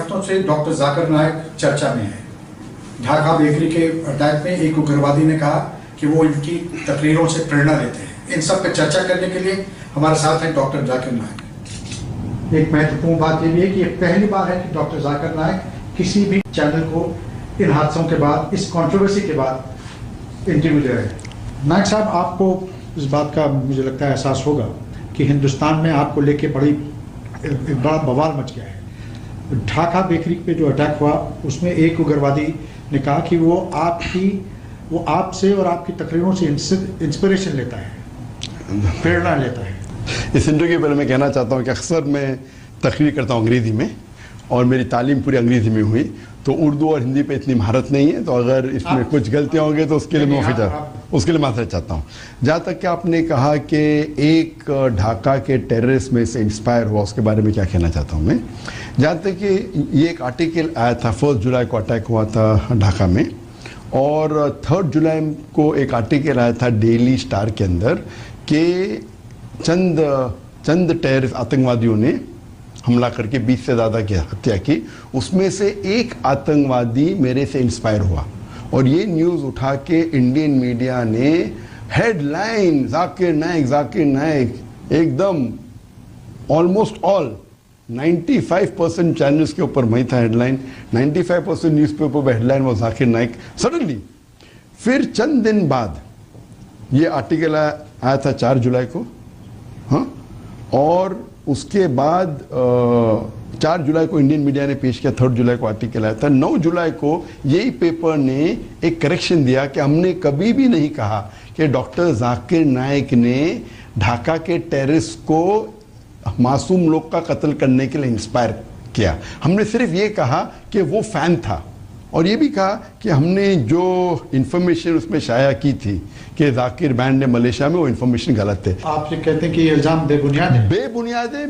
हफ्तों से डॉक्टर जाकिर नायक चर्चा में है। ढाका बेकरी के अटैक में एक उग्रवादी ने कहा कि वो इनकी तकरीरों से प्रेरणा लेते हैं। इन सब पर चर्चा करने के लिए हमारे साथ हैं डॉक्टर जाकिर नायक। एक महत्वपूर्ण बात ये भी है कि ये पहली बार है कि डॉक्टर जाकिर नायक किसी भी चैनल को इन हादसों के बाद, इस कंट्रोवर्सी के बाद इंटरव्यू दे रहे हैं। नायक साहब, आपको इस बात का मुझे लगता है एहसास होगा कि हिंदुस्तान में आपको लेके एक बड़ा बवाल मच गया है। ढाका बेकरी पे जो अटैक हुआ उसमें एक उग्रवादी ने कहा कि वो आपसे और आपकी तकरीरों से इंस्पिरेशन लेता है, प्रेरणा लेता है। इस इंटरव्यू के पहले मैं कहना चाहता हूँ कि अक्सर मैं तकरीर करता हूँ अंग्रेज़ी में और मेरी तालीम पूरी अंग्रेज़ी में हुई, तो उर्दू और हिंदी पे इतनी महारत नहीं है, तो अगर इसमें कुछ गलतियाँ होंगी तो उसके लिए माफ़ी चाहता हूँ। जहाँ तक कि आपने कहा कि एक ढाका के टेररिस्ट में से इंस्पायर हुआ, उसके बारे में क्या कहना चाहता हूँ मैं। जहाँ तक कि ये एक आर्टिकल आया था, 1 जुलाई को अटैक हुआ था ढाका में, और 3 जुलाई को एक आर्टिकल आया था डेली स्टार के अंदर कि चंद टेररिस्ट आतंकवादियों ने हमला करके 20 से ज़्यादा की हत्या की। उसमें से एक आतंकवादी मेरे से इंस्पायर हुआ और ये न्यूज़ उठा के इंडियन मीडिया ने हेडलाइन जाकिर नायक एकदम ऑलमोस्ट ऑल 95% चैनल्स के ऊपर वही था हेडलाइन, 95% न्यूज़पेपर पर हेडलाइन वो जाकिर नायक। सडनली फिर चंद दिन बाद ये आर्टिकल आया था 4 जुलाई को, हाँ, और उसके बाद 4 जुलाई को इंडियन मीडिया ने पेश किया, 3 जुलाई को आर्टिकल आया था। 9 जुलाई को यही पेपर ने एक करेक्शन दिया कि हमने कभी भी नहीं कहा कि डॉक्टर जाकिर नायक ने ढाका के टेररिस्ट को मासूम लोग का कत्ल करने के लिए इंस्पायर किया। हमने सिर्फ ये कहा कि वो फैन था, और ये भी कहा कि हमने जो इन्फॉर्मेशन उसमें शाया की थी कि जाकिर बैंड ने मलेशिया में, वो इन्फॉर्मेशन गलत थे। आप ये कहते हैं कि ये इल्ज़ाम बेबुनियाद है? बेबुनियाद है।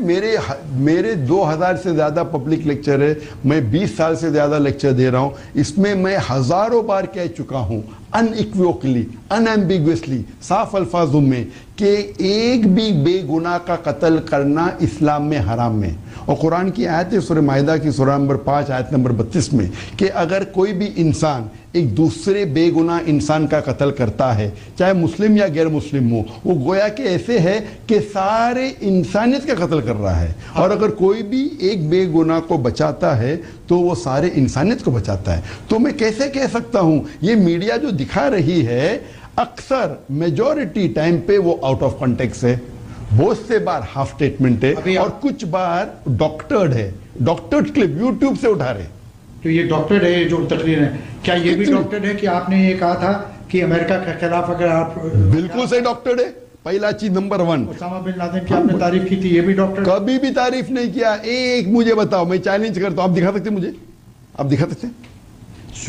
मेरे 2000 से ज़्यादा पब्लिक लेक्चर है, मैं 20 साल से ज़्यादा लेक्चर दे रहा हूँ, इसमें मैं हज़ारों बार कह चुका हूँ अनइक्विवोकली, अनएम्बिगुअसली, साफ अल्फाजों में कि एक भी बेगुनाह का कत्ल करना इस्लाम में हराम है। और कुरान की आयत है सूरह माइदा की सूरह नंबर 5 आयत नंबर 32 में कि अगर कोई भी इंसान एक दूसरे बेगुनाह इंसान का कत्ल करता है, चाहे मुस्लिम या गैर मुस्लिम हो, वो गोया कि ऐसे है कि सारे इंसानियत का कत्ल कर रहा है, और अगर कोई भी एक बेगुनाह को बचाता है तो वो सारे इंसानियत को बचाता है। तो मैं कैसे कह सकता हूँ, ये मीडिया जो दिखा रही है अक्सर मेजॉरिटी टाइम पे वो आउट ऑफ कॉन्टेक्स्ट है, बहुत से बार हाफ स्टेटमेंट है, और कुछ बार डॉक्टर्ड है, डॉक्टर्ड क्लिप यूट्यूब से उठा रहे। तो ये डॉक्टर्ड है जो तकरीर है, क्या ये भी डॉक्टर्ड है कि आपने ये कहा था कि अमेरिका के खिलाफ अगर आप? बिल्कुल सही डॉक्टर्ड है। पहला चीज नंबर 1, उसामा बिन लादेन की आपने तारीफ की थी, ये भी डॉक्टर? कभी भी तारीफ नहीं किया। एक मुझे बताओ, मैं चैलेंज करता हूं, आप दिखा सकते हैं मुझे? आप दिखा सकते हैं?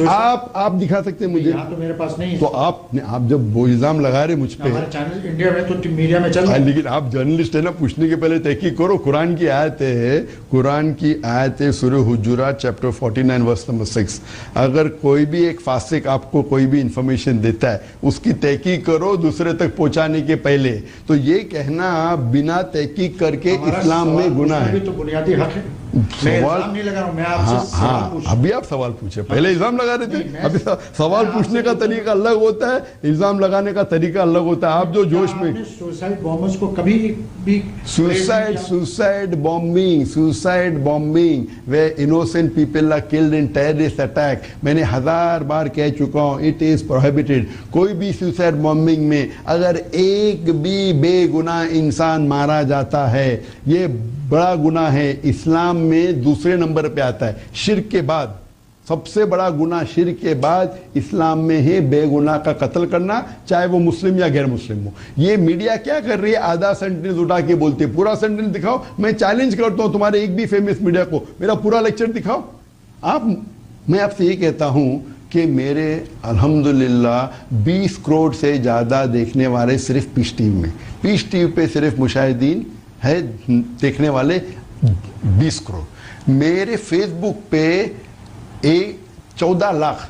आप दिखा सकते हैं मुझे? यहाँ तो मेरे पास नहीं है। तो आप जब वो इल्जाम लगा रहे मुझ पे, हमारे चैनल इंडिया में तो मीडिया में चल रहा है। लेकिन आप जर्नलिस्ट है ना, पूछने के पहले तहकीक करो। कुरान की आयत है, कुरान की आयत है सूरह हुजुरात चैप्टर 49 वर्स नंबर 6, अगर कोई भी एक फासिक आपको कोई भी इंफॉर्मेशन देता है, उसकी तहकीक करो दूसरे तक पहुंचाने के पहले। तो ये कहना बिना तहकीक करके इस्लाम में गुनाह है। तो बुनियादी हक है। सवाल नहीं लगा रहा हूं, मैं आपसे सवाल पूछ। अभी आप सवाल पूछे, पहले इल्जाम लगा रहे थे। अभी सवाल पूछने का तरीका अलग होता है, इल्जाम लगाने का तरीका अलग होता है। आप जो जोश में सुसाइड बॉम्बर्स को कभी भी सुसाइड बॉम्बिंग वे innocent people are killed in terrorist attack, मैंने 1000 बार कह चुका हूं, इट इज प्रोहिबिटेड। कोई भी सुसाइड बॉम्बिंग में अगर एक भी बेगुनाह इंसान मारा जाता है, ये बड़ा गुनाह है। इस्लाम में दूसरे नंबर पे आता है, शिर्क के बाद सबसे बड़ा गुनाह शिर्क के बाद इस्लाम में है बेगुनाह का कत्ल करना, चाहे वो मुस्लिम या गैर मुस्लिम हो। ये मीडिया क्या कर रही है, आधा सेंटेंस उठा के बोलते, पूरा सेंटेंस दिखाओ। मैं चैलेंज करता हूं तुम्हारे एक भी फेमस मीडिया को, मेरा पूरा लेक्चर दिखाओ आप। मैं आपसे ये कहता हूं कि मेरे अल्हम्दुलिल्लाह 20 करोड़ से ज़्यादा देखने वाले सिर्फ पीस टीवी में, पीस टीवी पे सिर्फ मुशाहिदीन है देखने वाले 20 करोड़। मेरे फेसबुक पे 14 लाख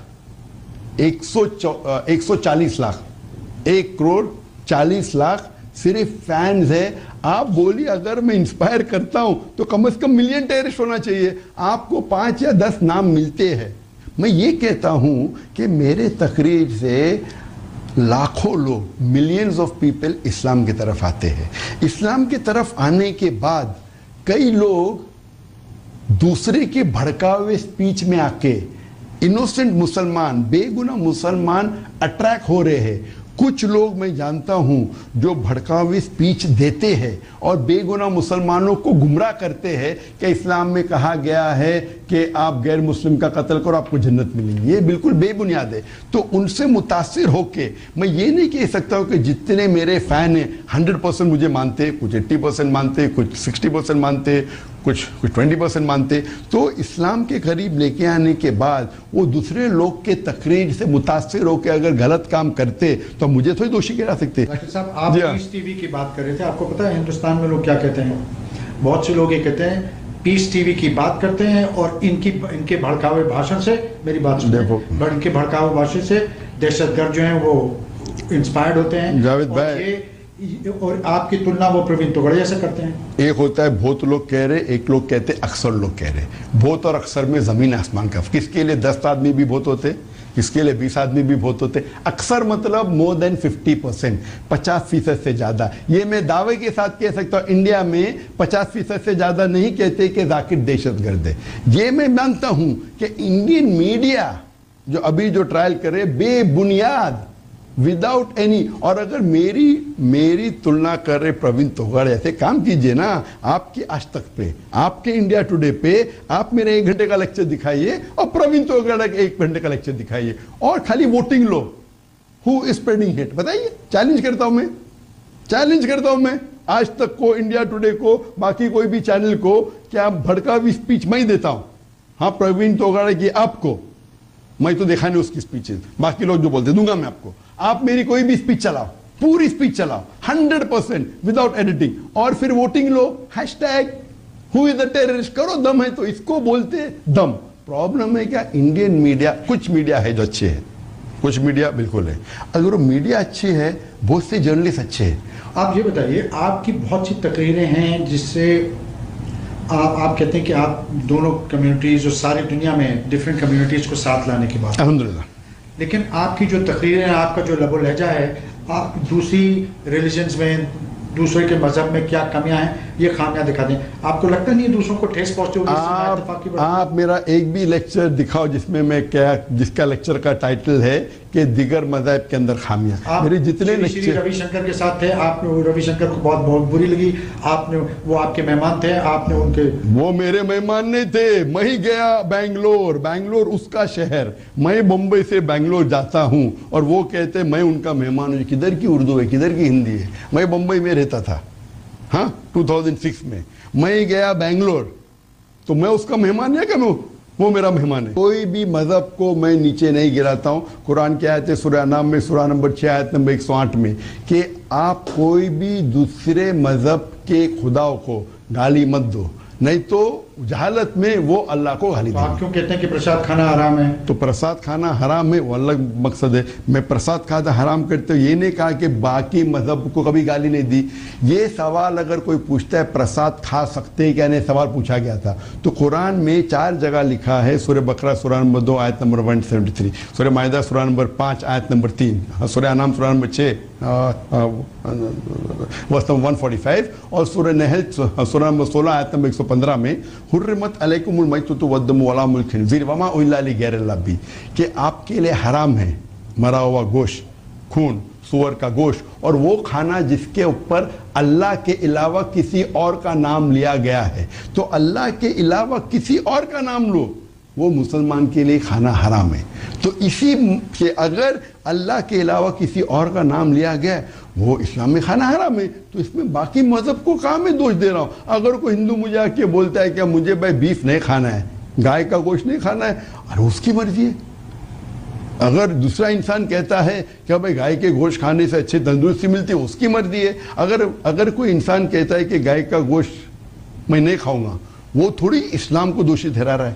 140 लाख 1 करोड़ 40 लाख सिर्फ फैंस है। आप बोलिए अगर मैं इंस्पायर करता हूं तो कम से कम मिलियन टेररिस्ट होना चाहिए। आपको 5 या 10 नाम मिलते हैं। मैं ये कहता हूं कि मेरे तकरीर से लाखों लोग, मिलियंस ऑफ पीपल इस्लाम की तरफ आते हैं। इस्लाम की तरफ आने के बाद कई लोग दूसरे के भड़कावे स्पीच में आके इनोसेंट मुसलमान, बेगुनाह मुसलमान अट्रैक्ट हो रहे हैं। कुछ लोग मैं जानता हूं जो भड़कावी स्पीच देते हैं और बेगुनाह मुसलमानों को गुमराह करते हैं कि इस्लाम में कहा गया है कि आप गैर मुस्लिम का कत्ल करो आपको जन्नत मिलेगी। ये बिल्कुल बेबुनियाद है। तो उनसे मुतासिर होके मैं ये नहीं कह सकता हूं कि जितने मेरे फैन हैं 100% मुझे मानते, कुछ 80% मानते, कुछ 60% मानते, कुछ 20% मानते। तो इस्लाम के करीब लेके आने के बाद वो दूसरे लोग के तकरीर से मुतासिर होकर अगर गलत काम करते तो मुझे थोड़ी दोषी करा सकते। डॉक्टर साहब, आप पीस टीवी की बात कर रहे थे। आपको पता है हिंदुस्तान में लोग क्या कहते हैं? बहुत से लोग ये कहते हैं पीस टीवी की बात करते हैं और इनके भड़कावे भाषण से, मेरी बात सुनिए, इनके भड़कावे भाषण से दहशतगर्द जो हैं वो इंस्पायर्ड होते हैं। जावेद भाई, और आपकी तुलना वो प्रवीण तोगड़िया से करते हैं। एक होता है बहुत लोग कह रहे, एक लोग कहते अक्सर लोग कह रहे। बहुत और अक्सर में जमीन आसमान का। किसके लिए 10 आदमी भी बहुत होते, किसके लिए 20 आदमी भी बहुत होते। अक्सर मतलब मोर देन 50%, 50% से ज्यादा। ये मैं दावे के साथ कह सकता हूं इंडिया में 50% से ज्यादा नहीं कहते कि जाकिर दहशतगर्द है। ये मैं मानता हूं कि इंडियन मीडिया जो अभी जो ट्रायल करे बेबुनियाद, विदाउट एनी। और अगर मेरी तुलना कर रहे प्रवीण तोगड़िया से, काम कीजिए ना, आपकी आज तक पे, आपके इंडिया टुडे पे आप मेरे 1 घंटे का लेक्चर दिखाइए और प्रवीण तोगड़िया के 1 घंटे का लेक्चर दिखाइए और खाली voting low. Who is spreading hate बताइए। चैलेंज करता हूं मैं आज तक को, इंडिया टुडे को, बाकी कोई भी चैनल को, क्या भड़कावी स्पीच मैं ही देता हूं? हाँ, प्रवीण तोगड़िया की आपको मैं तो देखा नहीं उसकी स्पीचेस, बाकी लोग जो बोलते दूंगा मैं आपको। आप मेरी कोई भी स्पीच चलाओ, पूरी स्पीच चलाओ 100% विदाउट एडिटिंग, और फिर voting low, hashtag who is the terrorist करो। दम है तो इसको बोलते दम। प्रॉब्लम है क्या? इंडियन मीडिया, कुछ मीडिया है जो अच्छे है, कुछ मीडिया बिल्कुल है। अगर वो मीडिया अच्छी है, बहुत से जर्नलिस्ट अच्छे हैं। आप ये बताइए, आपकी बहुत सी तकरीरें हैं जिससे आप कहते हैं कि आप दोनों कम्युनिटीज और सारी दुनिया में डिफरेंट कम्युनिटीज को साथ लाने की बात। अल्हम्दुलिल्लाह। लेकिन आपकी जो तकरीरें हैं, आपका जो लबो लहजा है, आप दूसरी रिलीजन्स में, दूसरे के मजहब में क्या कमियां हैं, ये खामियां दिखा दें। आपको लगता नहीं है दूसरों को ठेस पहुंचती होगी? आप मेरा एक भी लेक्चर दिखाओ जिसमें मैं क्या, जिसका लेक्चर का टाइटल है कि दिगर मज़हब के अंदर खामियां। मेरे जितने लेक्चर रविशंकर के साथ थे, आपने रविशंकर को बहुत बुरी लगी, आपने, वो आपके मेहमान थे, आपने उनके, वो मेरे मेहमान नहीं थे। मैं ही गया बैंगलोर उसका शहर, मैं मुंबई से बैंगलोर जाता हूं और वो कहते मैं उनका मेहमान हूं। किधर की उर्दू है, किधर की हिंदी है? मैं मुंबई में रहता था, हाँ 2006 में। मैं गया बैंगलोर तो मैं उसका मेहमान है क्या? वो मेरा मेहमान है। कोई भी मजहब को मैं नीचे नहीं गिराता हूं। कुरान की आयत है सूरह अनाम में, सूरह नंबर 6 आयत नंबर 108 में, कि आप कोई भी दूसरे मजहब के खुदाओं को गाली मत दो, नहीं तो जहालत में वो अल्लाह को गाली देंगे। आप क्यों कहते हैं कि प्रसाद खाना हराम है? तो प्रसाद खाना हराम है, वो अलग मकसद है। मैं प्रसाद खाना हराम करते ये नहीं कहा कि बाकी मजहब को कभी गाली नहीं दी। ये सवाल अगर कोई पूछता है प्रसाद खा सकते हैं क्या, नहीं सवाल पूछा गया था, तो कुरान में 4 जगह लिखा है। सूरह बकरा सूरह नंबर 2 आयत नंबर 173, सूरह माइदा सूरह नंबर 5 आयत नंबर 3, सूरह अनाम सूरह नंबर 6 वर्स नंबर 145 और सूरह नहल सूरह नंबर 16 आयत नंबर 115 में हुर्रिमत अलैकुमुल मैततु वद्दमु वला मुल खिंज़ीर वमा उहिल्ला लिगैरिल्लाह बिही, कि आपके लिए हराम है मरा हुआ गोश्त, खून, सूअर का गोश्त, और वो खाना जिसके ऊपर अल्लाह के अलावा किसी और का नाम लिया गया है। तो अल्लाह के अलावा किसी और का नाम लो, वो मुसलमान के लिए खाना हराम है। तो इसी के अगर अल्लाह के अलावा किसी और का नाम लिया गया वो इस्लाम में खाना हराम है, तो इसमें बाकी मजहब को कहाँ मैं दोष दे रहा हूँ? अगर कोई हिंदू मुझे आके बोलता है कि मुझे भाई बीफ नहीं खाना है, गाय का गोश्त नहीं खाना है, अरे उसकी मर्जी है। अगर दूसरा इंसान कहता है कि भाई गाय के गोश्त खाने से अच्छी तंदुरुस्ती मिलती है, उसकी मर्जी है। अगर कोई इंसान कहता है कि गाय का गोश्त मैं नहीं खाऊंगा, वो थोड़ी इस्लाम को दोषी ठहरा रहा है।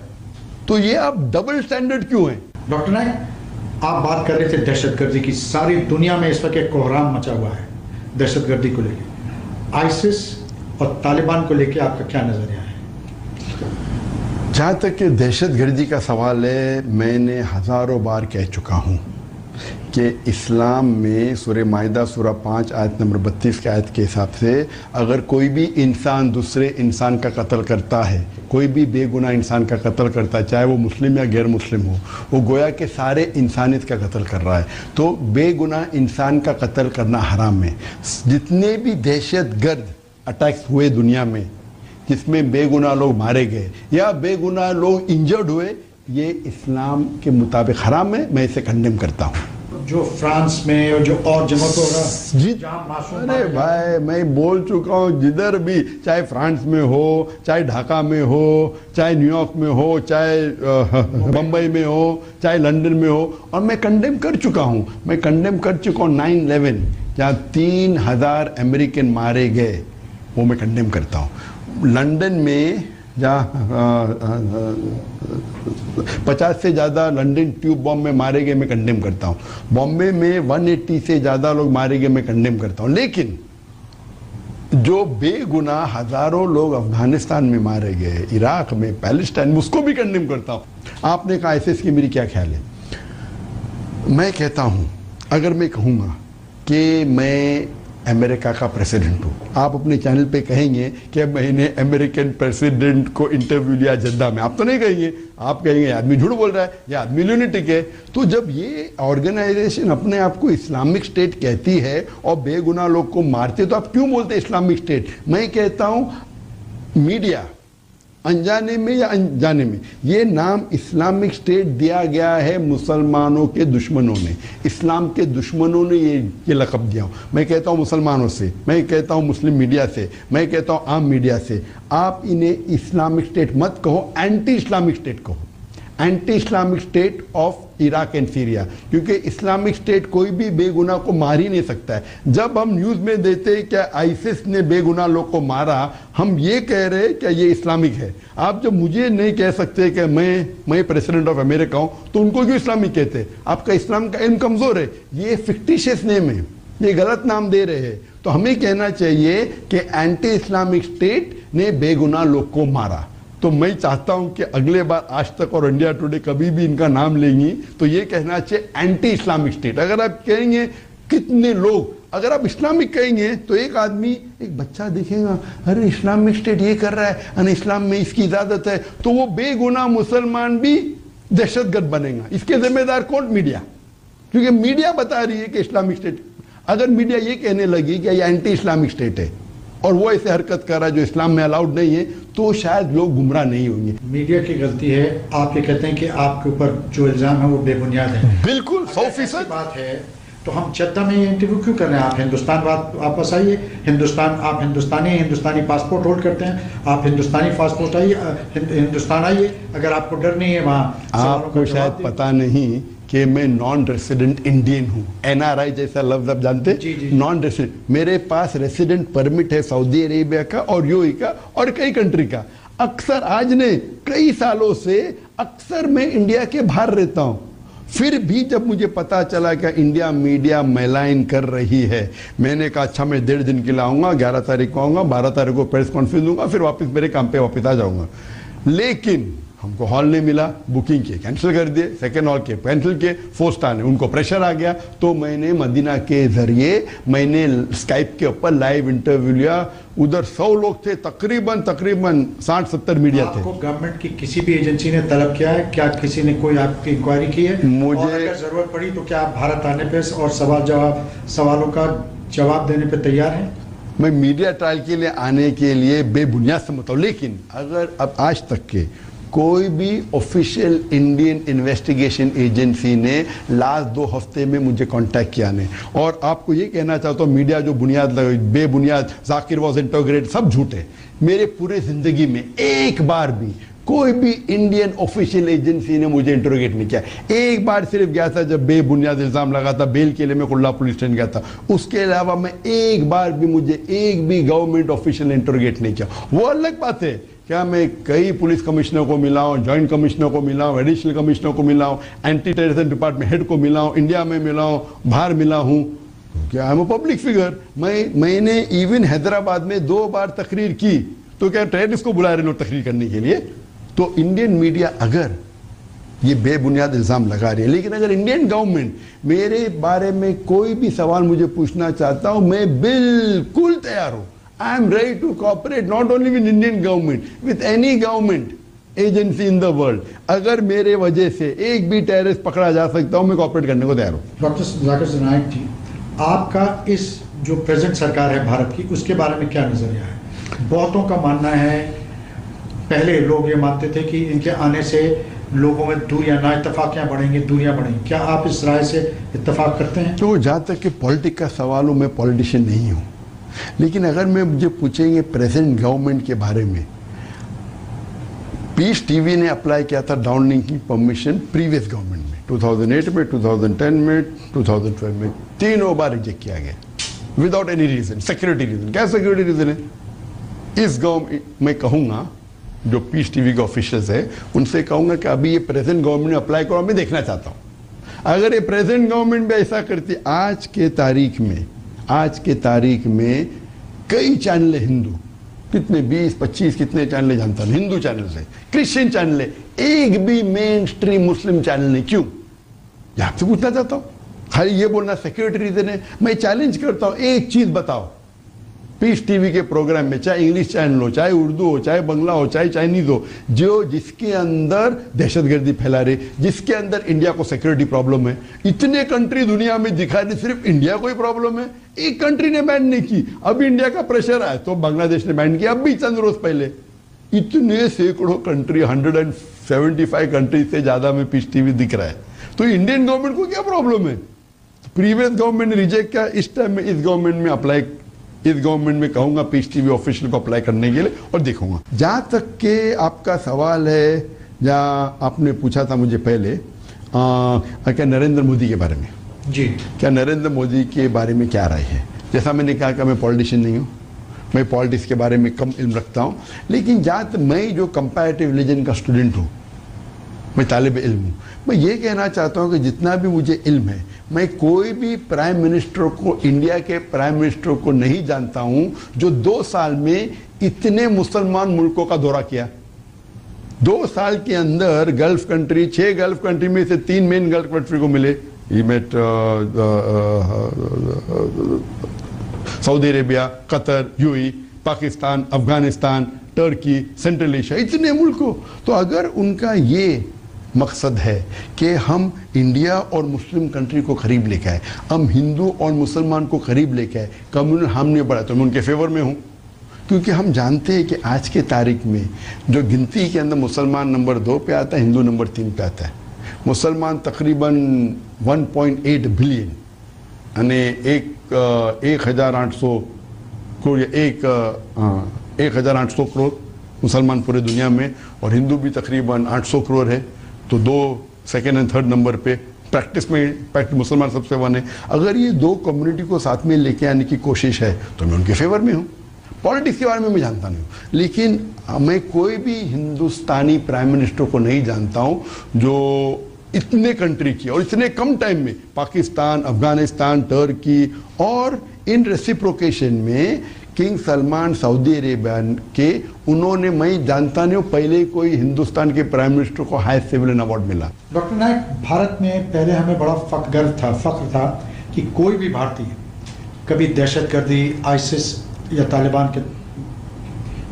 तो ये आप डबल स्टैंडर्ड क्यों है? डॉक्टर नाइक, आप बात कर रहे थे दहशतगर्दी की। सारी दुनिया में इस वक्त एक कोहराम मचा हुआ है। दहशतगर्दी को लेके, आईसिस और तालिबान को लेके आपका क्या नजरिया है? जहाँ तक कि दहशतगर्दी का सवाल है, मैंने हज़ारों बार कह चुका हूँ कि इस्लाम में सूरह माइदा सूरह 5 आयत नंबर 32 के आयत के हिसाब से अगर कोई भी इंसान दूसरे इंसान का कत्ल करता है, कोई भी बेगुनाह इंसान का कत्ल करता है, चाहे वो मुस्लिम या गैर मुस्लिम हो, वो गोया के सारे इंसानियत का कत्ल कर रहा है। तो बेगुनाह इंसान का कत्ल करना हराम है। जितने भी दहशतगर्द अटैक्स हुए दुनिया में जिसमें बेगुनाह लोग मारे गए या बेगुनाह लोग इंजर्ड हुए, ये इस्लाम के मुताबिक हराम है। मैं इसे कंडेम करता हूँ। जो फ्रांस में और जो और जगहों पर हो रहा जी, अरे भाई मैं बोल चुका हूँ, जिधर भी, चाहे फ्रांस में हो, चाहे ढाका में हो, चाहे न्यूयॉर्क में हो, चाहे बम्बई में हो, चाहे लंदन में हो, और मैं कंडेम कर चुका हूँ। मैं कंडेम कर चुका हूँ 9/11 जहाँ 3000 अमेरिकन मारे गए, वो मैं कंडेम करता हूँ। लंदन में जहाँ 50 से ज़्यादा लंदन ट्यूब बॉम्ब में मारे गए, मैं कंडेम करता हूँ। बॉम्बे में 180 से ज़्यादा लोग मारे गए, मैं कंडेम करता हूँ। लेकिन जो बेगुनाह हज़ारों लोग अफगानिस्तान में मारे गए, इराक में, पैलेस्टाइन में, उसको भी कंडेम करता हूँ। आपने कहा आईसिस की मेरी क्या ख्याल है? मैं कहता हूँ, अगर मैं कहूँगा कि मैं अमेरिका का प्रेसिडेंट हूँ, आप अपने चैनल पे कहेंगे कि मैंने अमेरिकन प्रेसिडेंट को इंटरव्यू लिया जद्दा में, आप तो नहीं कहेंगे, आप कहेंगे आदमी झूठ बोल रहा है, ये आदमी ल्यूनेटिक है। तो जब ये ऑर्गेनाइजेशन अपने आप को इस्लामिक स्टेट कहती है और बेगुनाह लोग को मारते, तो आप क्यों बोलते इस्लामिक स्टेट? मैं कहता हूँ मीडिया अनजाने में या अनजाने में ये नाम इस्लामिक स्टेट दिया गया है मुसलमानों के दुश्मनों ने, इस्लाम के दुश्मनों ने ये लक़ब दिया। मैं कहता हूँ मुसलमानों से, मैं कहता हूँ मुस्लिम मीडिया से, मैं कहता हूँ आम मीडिया से, आप इन्हें इस्लामिक स्टेट मत कहो, एंटी इस्लामिक स्टेट कहो, anti Islamic state of Iraq and Syria, क्योंकि इस्लामिक स्टेट कोई भी बेगुनाह को मार ही नहीं सकता है। जब हम न्यूज़ में देते हैं कि आईसिस ने बेगुनाह लोग को मारा, हम ये कह रहे हैं कि ये इस्लामिक है। आप जब मुझे नहीं कह सकते कि मैं प्रेसिडेंट ऑफ अमेरिका हूँ, तो उनको क्यों इस्लामिक कहते? आपका इस्लाम का इल्म कमज़ोर है, ये फिक्टिशियस नेम है, ये गलत नाम दे रहे हैं। तो हमें कहना चाहिए कि एंटी इस्लामिक स्टेट ने बेगुनाह लोग को मारा। तो मैं चाहता हूं कि अगले बार आज तक और इंडिया टुडे कभी भी इनका नाम लेंगी तो ये कहना चाहिए एंटी इस्लामिक स्टेट। अगर आप कहेंगे कितने लोग, अगर आप इस्लामिक कहेंगे तो एक आदमी, एक बच्चा देखेगा, अरे इस्लामिक स्टेट ये कर रहा है और इस्लाम में इसकी इजाजत है, तो वो बेगुनाह मुसलमान भी दहशतगर्द बनेगा। इसके जिम्मेदार कौन? मीडिया, क्योंकि मीडिया बता रही है कि इस्लामिक स्टेट। अगर मीडिया ये कहने लगी कि ये एंटी इस्लामिक स्टेट है और वो ऐसे हरकत कर रहा है जो इस्लाम में अलाउड नहीं है, तो शायद लोग गुमराह नहीं होंगे। मीडिया की गलती है। आप ये कहते हैं कि आपके ऊपर जो इल्जाम है वो बेबुनियाद है। बिल्कुल 100% बात है। तो हम जद्दा में इंटरव्यू क्यों कर रहे हैं? आप हिंदुस्तान वापस आइए। हिंदुस्तान, आप हिंदुस्तानी हैं, हिंदुस्तानी पासपोर्ट होल्ड करते हैं, आप हिंदुस्तानी पासपोर्ट हिंदुस्तान आइए। अगर आपको डर नहीं है वहाँ, आपको शायद पता नहीं कि मैं नॉन रेसिडेंट इंडियन हूँ। NRI जैसा लफ्ज आप जानते हैं? Non resident. मेरे पास रेसिडेंट परमिट है सऊदी अरेबिया का और यूएई का और कई कंट्री का। अक्सर आज ने कई सालों से अक्सर मैं इंडिया के बाहर रहता हूँ, फिर भी जब मुझे पता चला कि इंडिया मीडिया मैलाइन कर रही है, मैंने कहा अच्छा मैं 1.5 दिन के लिए आऊँगा, 11 तारीख को आऊँगा, 12 तारीख को प्रेस कॉन्फ्रेंस दूंगा, फिर वापस मेरे काम पे वापस आ जाऊँगा। लेकिन हमको हॉल नहीं मिला, बुकिंग किए, कैंसिल कर दिए, सेकेंड हॉल के कैंसिल किए, 4 स्टार ने, उनको प्रेशर आ गया, तो मैंने मदीना के जरिए मैंने स्काइप के ऊपर लाइव इंटरव्यू लिया। उधर 100 लोग थे, तकरीबन 60-70 मीडिया थे। आपको गवर्नमेंट की किसी भी एजेंसी ने तलब किया है? क्या किसी ने कोई आपकी इंक्वायरी की है? मुझे और अगर जरूरत पड़ी तो क्या आप भारत आने पे और सवालों का जवाब देने पे तैयार हैं? मैं मीडिया ट्रायल के लिए आने के लिए बेबुनियाद समझता हूँ, लेकिन अगर अब आज तक के कोई भी ऑफिशियल इंडियन इन्वेस्टिगेशन एजेंसी ने लास्ट 2 हफ्ते में मुझे कांटेक्ट किया नहीं। और आपको ये कहना चाहता हूँ मीडिया जो बेबुनियाद जाकिर वॉज इंटरोगेटेड, सब झूठ है। मेरे पूरे जिंदगी में एक बार भी कोई भी इंडियन ऑफिशियल एजेंसी ने मुझे इंटरोगेट नहीं किया। एक बार सिर्फ गया था जब बेबुनियाद इल्जाम लगा था, बेल के लिए मैं कुल्ला पुलिस स्टेशन गया था। उसके अलावा मैं एक बार भी, मुझे एक भी गवर्नमेंट ऑफिशियल ने इंटरोगेट नहीं किया। वो अलग बात है, क्या मैं कई पुलिस कमिश्नर को मिला हूँ, जॉइंट कमिश्नर को मिला हूँ, एडिशनल कमिश्नर को मिला हूँ, एंटी टेररिज्म डिपार्टमेंट हेड को मिला हूँ, इंडिया में मिला हूँ, बाहर मिला हूँ, क्या I am a public figure. मैंने इवन हैदराबाद में 2 बार तकरीर की, तो क्या टेररिस्ट को बुला रहे लोग तकरीर करने के लिए? तो इंडियन मीडिया अगर ये बेबुनियाद इल्जाम लगा रही है, लेकिन अगर इंडियन गवर्नमेंट मेरे बारे में कोई भी सवाल मुझे पूछना चाहता हूं, मैं बिल्कुल तैयार हूं। I am ready to cooperate not only with Indian government, with any government agency in the world. अगर मेरे वजह से एक भी टेररिस्ट पकड़ा जा सकता हूं, मैं कोऑपरेट करने को तैयार हूं। डॉक्टर जाकिर नाइक जी, आपका इस जो प्रेजेंट सरकार है भारत की, उसके बारे में क्या नजरिया है? बहुतों का मानना है, पहले लोग ये मानते थे कि इनके आने से लोगों में दूरियां, ना इत्तेफाकियां बढ़ेंगी, दूरियां बढ़ेंगी। क्या आप इस राय से इत्तेफाक करते हैं? तो जहाँ तक कि पॉलिटिक्स का सवाल हो, मैं पॉलिटिशियन नहीं हूँ, लेकिन अगर मैं मुझे पूछेंगे प्रेजेंट गवर्नमेंट के बारे में, पीस टीवी ने अप्लाई किया था डाउनलिंक की परमिशन प्रीवियस गवर्नमेंट में, 2008 में, 2010 में, 2012 में, 3 बार रिजेक्ट किया गया without any reason, security reason. क्या सिक्योरिटी रीजन है? इस गवर्नमेंट, मैं कहूँगा जो पीस टीवी के ऑफिशियल्स है उनसे कहूँगा कि अभी ये प्रेजेंट गवर्नमेंट ने अप्लाई करो, मैं देखना चाहता हूँ। अगर ये प्रेजेंट गवर्नमेंट भी ऐसा करती, आज के तारीख में कई चैनल है हिंदू, कितने 20-25 कितने चैनल जानता हूँ, हिंदू चैनल से क्रिश्चियन चैनल है, एक भी मेन स्ट्रीम मुस्लिम चैनल नहीं। क्यों? ये आपसे पूछना चाहता हूँ। खाली ये बोलना सिक्योरिटी रीजन है। मैं चैलेंज करता हूँ, एक चीज बताओ पीस टीवी के प्रोग्राम में, चाहे इंग्लिश चैनल हो, चाहे उर्दू हो, चाहे बंगला हो, चाहे चाइनीज हो, जो जिसके अंदर दहशतगर्दी फैला रहे, जिसके अंदर इंडिया को सिक्योरिटी प्रॉब्लम है। इतने कंट्री दुनिया में दिखा रहे, सिर्फ इंडिया को ही प्रॉब्लम है, एक कंट्री ने बैन नहीं की। अब इंडिया का प्रेशर आया तो बांग्लादेश ने बैन किया, अब भी चंद रोज पहले। इतने सैकड़ों कंट्री, 175 कंट्री से ज्यादा में पीस टीवी दिख रहा है। तो इंडियन गवर्नमेंट को क्या प्रॉब्लम है? प्रीवियस गवर्नमेंट ने रिजेक्ट किया, इस टाइम में इस गवर्नमेंट में अप्लाई, इस गवर्नमेंट में कहूंगा पीस टीवी ऑफिशियल को अप्लाई करने के लिए और देखूंगा। जहां तक के आपका सवाल है, जहां आपने पूछा था मुझे पहले क्या नरेंद्र मोदी के बारे में जी, क्या नरेंद्र मोदी के बारे में क्या राय है? जैसा मैंने कहा कि मैं पॉलिटिशियन नहीं हूँ, मैं पॉलिटिक्स के बारे में कम इल्म रखता हूँ, लेकिन जहाँ तक मैं जो कंपैरेटिव रिलीजन का स्टूडेंट हूँ, मैं तालिब इल्म हूँ, मैं ये कहना चाहता हूँ कि जितना भी मुझे इल्म है, मैं कोई भी प्राइम मिनिस्टर को, इंडिया के प्राइम मिनिस्टर को नहीं जानता हूँ जो 2 साल में इतने मुसलमान मुल्कों का दौरा किया। 2 साल के अंदर गल्फ कंट्री, 6 गल्फ कंट्री में से 3 मेन गल्फ कंट्री को मिले। He met Saudi Arabia, Qatar, UAE, Pakistan, Afghanistan, Turkey, central Asia, इतने मुल्कों। तो अगर उनका ये मकसद है कि हम इंडिया और मुस्लिम कंट्री को करीब लेके आए, हम हिंदू और मुसलमान को करीब लेके आए, कम्युनल हमने बढ़ा, तो मैं उनके फेवर में हूँ। क्योंकि हम जानते हैं कि आज के तारीख में जो गिनती के अंदर मुसलमान नंबर 2 पे आता है, हिंदू नंबर 3 पे आता है। मुसलमान तकरीबन 1.8 बिलियन यानी 1,800 करोड़, 1,800 करोड़ मुसलमान पूरे दुनिया में, और हिंदू भी तकरीबन 800 करोड़ है। तो 2 सेकेंड एंड थर्ड नंबर पे प्रैक्टिस में मुसलमान सबसे 1 है। अगर ये 2 कम्युनिटी को साथ में लेके आने की कोशिश है तो मैं उनके फेवर में हूँ। पॉलिटिक्स के बारे में मैं जानता नहीं हूँ, लेकिन मैं कोई भी हिंदुस्तानी प्राइम मिनिस्टर को नहीं जानता हूँ जो इतने कंट्री की और इतने कम टाइम में, पाकिस्तान, अफगानिस्तान, टर्की, और इन रेसिप्रोकेशन में किंग सलमान सऊदी अरेबिया के, उन्होंने, मैं जानता नहीं हूँ पहले कोई हिंदुस्तान के प्राइम मिनिस्टर को हाईएस्ट सिविलियन अवार्ड मिला। डॉक्टर नाइक, भारत में पहले हमें बड़ा फख्र था कि कोई भी भारतीय कभी दहशतगर्दी, आईसिस या तालिबान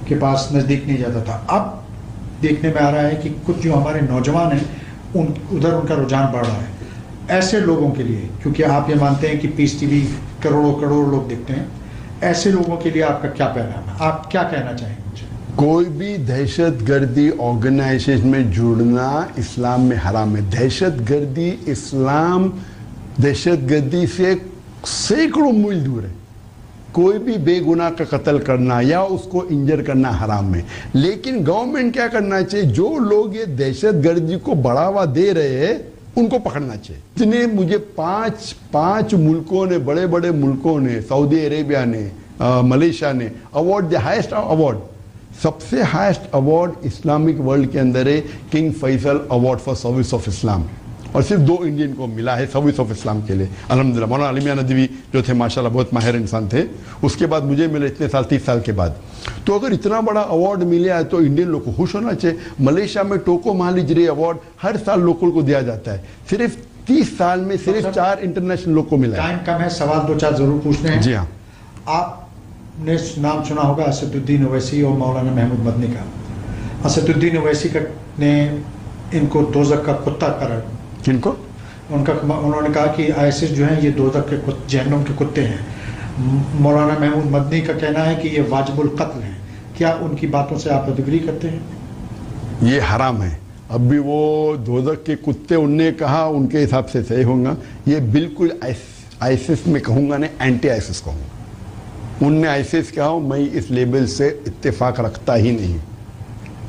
के पास नज़दीक नहीं जाता था। अब देखने में आ रहा है कि कुछ जो हमारे नौजवान हैं उधर उनका रुझान बढ़ रहा है। ऐसे लोगों के लिए, क्योंकि आप ये मानते हैं कि पीस टीवी करोड़ों लोग देखते हैं, ऐसे लोगों के लिए आपका क्या पैगाम है? आप क्या कहना चाहेंगे मुझे? कोई भी दहशतगर्दी ऑर्गेनाइजेशन में जुड़ना इस्लाम में हराम है। दहशतगर्दी, इस्लाम दहशतगर्दी से सैकड़ों मील दूर है। कोई भी बेगुनाह का कत्ल करना या उसको इंजर करना हराम है। लेकिन गवर्नमेंट क्या करना चाहिए, जो लोग ये दहशतगर्दी को बढ़ावा दे रहे हैं उनको पकड़ना चाहिए। इसने मुझे पांच मुल्कों ने, बड़े बड़े मुल्कों ने, सऊदी अरेबिया ने, मलेशिया ने अवार्ड, द हाईएस्ट अवार्ड, सबसे हाईएस्ट अवार्ड इस्लामिक वर्ल्ड के अंदर है King Faisal award for service of Islam, और सिर्फ 2 इंडियन को मिला है सर्विस ऑफ इस्लाम के लिए, अल्हम्दुलिल्लाह। मौलाना अली मियां नदवी जो थे माशाल्लाह बहुत माहिर इंसान थे, उसके बाद मुझे मिले इतने साल, 30 साल के बाद। तो अगर इतना बड़ा अवार्ड मिला है तो इंडियन लोग को खुश होना चाहिए। मलेशिया में टोको महालिजरे अवार्ड हर साल लोगों को दिया जाता है, सिर्फ 30 साल में सिर्फ 4 इंटरनेशनल लोग को मिला है। टाइम कम है, सवाल 2-4 जरूर पूछने हैं। जी हाँ। आपने नाम सुना होगा असदुद्दीन ओवैसी और मौलाना महमूद मदनी का। असदुद्दीन ओवैसी ने इनको दोज़ख का कुत्ता करार। किनको? उन्होंने कहा कि आईएसआईएस जो है ये दोज़ख के जहन्नुम के कुत्ते हैं। मौलाना महमूद मदनी का कहना है कि ये वाजिबुल कत्ल है। क्या उनकी बातों से आप एग्री करते हैं? ये हराम है। अब भी वो दोज़ख के कुत्ते उनने कहा, उनके हिसाब से सही होगा। ये बिल्कुल आईएसआईएस में कहूँगा नहीं, एंटी आईएसआईएस कहूँगा। उनने आईएसआईएस कहा, मैं इस लेबल से इत्तेफाक रखता ही नहीं।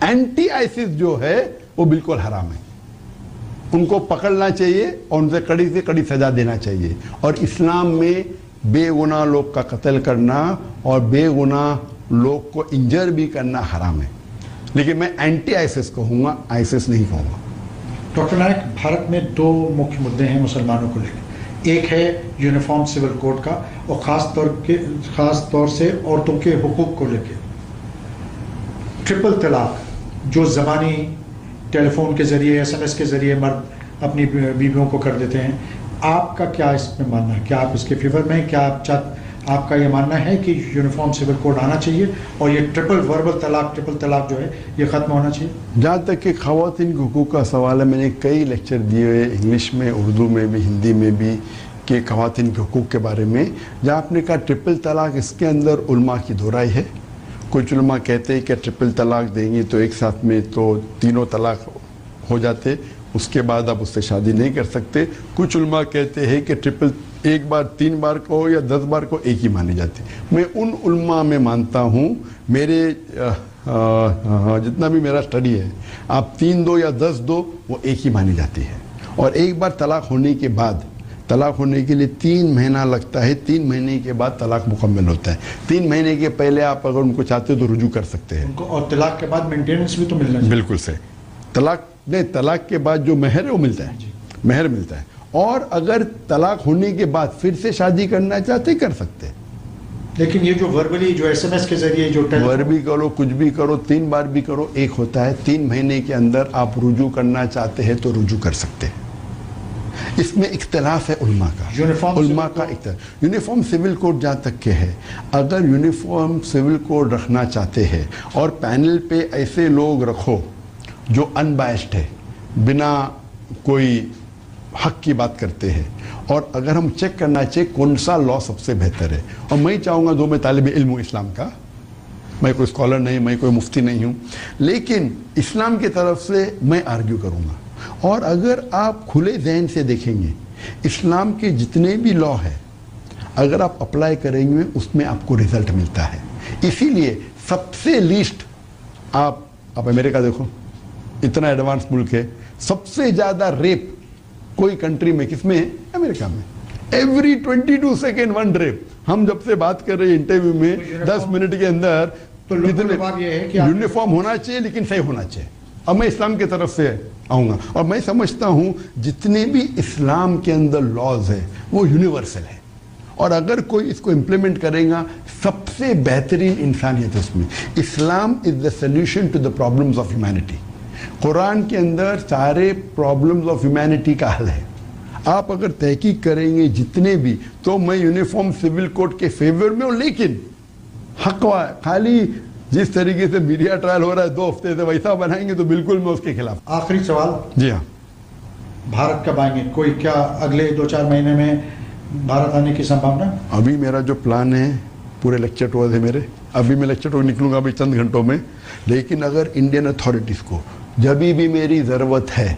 एंटी आईएसआईएस जो है वो बिल्कुल हराम है, उनको पकड़ना चाहिए और उनसे कड़ी से कड़ी सजा देना चाहिए। और इस्लाम में बेगुनाह लोग का कत्ल करना और बेगुनाह लोग को इंजर भी करना हराम है। लेकिन मैं एंटी आईएसआईएस कहूँगा, आईएसआईएस नहीं कहूँगा। डॉक्टर नायक, भारत में 2 मुख्य मुद्दे हैं मुसलमानों को लेकर। एक है यूनिफॉर्म सिविल कोड का और ख़ास तौर से औरतों के हुकूक को लेकर। ट्रिपल तलाक जो ज़बानी टेलीफोन के ज़रिए, SMS के ज़रिए मर्द अपनी बीवियों को कर देते हैं, आपका क्या इसमें मानना है? क्या आप इसके फेवर में हैं? क्या आपका ये मानना है कि यूनिफॉर्म सिविल कोड आना चाहिए और ये ट्रिपल तलाक जो है ये ख़त्म होना चाहिए? जहाँ तक कि ख़वातीन के हुकूक का सवाल है, मैंने कई लेक्चर दिए हुए इंग्लिश में, उर्दू में भी, हिंदी में भी, कि ख़वातीन के हुकूक के बारे में। जहाँ आपने कहा ट्रिपल तलाक, इसके अंदर उलमा की दो राय है। कुछ उलमा कहते हैं कि ट्रिपल तलाक देंगी तो एक साथ में तो 3 तलाक हो जाते, उसके बाद आप उससे शादी नहीं कर सकते। कुछ उलमा कहते हैं कि ट्रिपल एक बार 3 बार को या 10 बार को एक ही मानी जाती। मैं उन उलमा में मानता हूँ, मेरे जितना भी मेरा स्टडी है, आप 3 दो या 10 दो वो एक ही मानी जाती है। और एक बार तलाक होने के बाद, तलाक होने के लिए 3 महीना लगता है, 3 महीने के बाद तलाक मुकम्मल होता है। 3 महीने के पहले आप अगर उनको चाहते हो तो रुजू कर सकते हैं उनको, और तलाक के बाद मेंटेनेंस भी तो मिलना चाहिए। बिल्कुल से तलाक के बाद जो महर है वो मिलता है, महर मिलता है। और अगर तलाक होने के बाद फिर से शादी करना चाहते कर सकते हैं। लेकिन ये जो वर्बली, जो SMS के जरिए, जो वर्बी करो, कुछ भी करो, 3 बार भी करो, एक होता है। 3 महीने के अंदर आप रुजू करना चाहते हैं तो रुजू कर सकते हैं। इसमें इख्तिलाफ है उलमा का, यूनिफॉर्म सिविल कोड जहाँ तक के है, अगर यूनिफॉर्म सिविल कोड रखना चाहते हैं और पैनल पे ऐसे लोग रखो जो अनबायस्ड है, बिना कोई हक की बात करते हैं, और अगर हम चेक करना चाहिए कौन सा लॉ सबसे बेहतर है। और मैं चाहूँगा, दो मैं तालिब इल्म हूँ इस्लाम का, मैं कोई स्कॉलर नहीं, मैं कोई मुफ्ती नहीं हूँ, लेकिन इस्लाम की तरफ से मैं आर्ग्यू करूँगा। और अगर आप खुले जहन से देखेंगे, इस्लाम के जितने भी लॉ है अगर आप अप्लाई करेंगे उसमें आपको रिजल्ट मिलता है। इसीलिए सबसे लीस्ट आप अमेरिका देखो, इतना एडवांस मुल्क है, सबसे ज़्यादा रेप कोई कंट्री में किसमें है? अमेरिका में। Every 22 second 1 rape. हम जब से बात कर रहे हैं इंटरव्यू में 10 मिनट के अंदर, तो ये है कि यूनिफॉर्म होना चाहिए लेकिन सही होना चाहिए। अब मैं इस्लाम की तरफ से आऊँगा, और मैं समझता हूँ जितने भी इस्लाम के अंदर लॉज है वो यूनिवर्सल है, और अगर कोई इसको इम्प्लीमेंट करेगा, सबसे बेहतरीन इंसानियत है उसमें। Islam is the solution to the problems of humanity. कुरान के अंदर सारे प्रॉब्लम्स ऑफ ह्यूमैनिटी का हल है। आप अगर तहकीक करेंगे जितने भी, तो मैं यूनिफॉर्म सिविल कोड के फेवर में हूँ, लेकिन हक खाली जिस तरीके से मीडिया ट्रायल हो रहा है 2 हफ्ते से, वैसा बनाएंगे तो बिल्कुल मैं उसके खिलाफ। आखिरी सवाल। जी हाँ, भारत कब आएंगे? कोई क्या अगले 2-4 महीने में भारत आने की संभावना? अभी मेरा जो प्लान है, पूरे लेक्चर टूर है मेरे, अभी मैं लेक्चर टूर निकलूंगा अभी चंद घंटों में। लेकिन अगर इंडियन अथॉरिटीज़ को जब भी मेरी ज़रूरत है,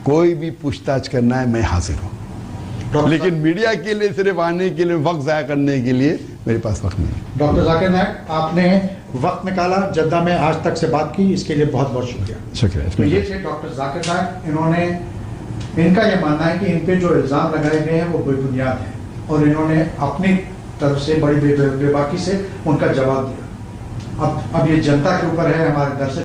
कोई भी पूछताछ करना है, मैं हाजिर हूँ। लेकिन मीडिया के लिए सिर्फ आने के लिए, वक्त ज़ाया करने के लिए मेरे पास वक्त नहीं। डॉक्टर जाकिर नायक, आपने वक्त निकाला, जद्दा में आज तक से बात की, इसके लिए बहुत बहुत शुक्रिया। शुक्रिया। तो ये थे डॉक्टर जाकिर नायक। इनका ये मानना है कि इन पे जो इल्ज़ाम लगाए गए हैं वो बेबुनियाद हैं, और इन्होंने अपनी तरफ से बड़ी बेबाकी से उनका जवाब दिया। अब ये जनता के ऊपर है, हमारे दर्शक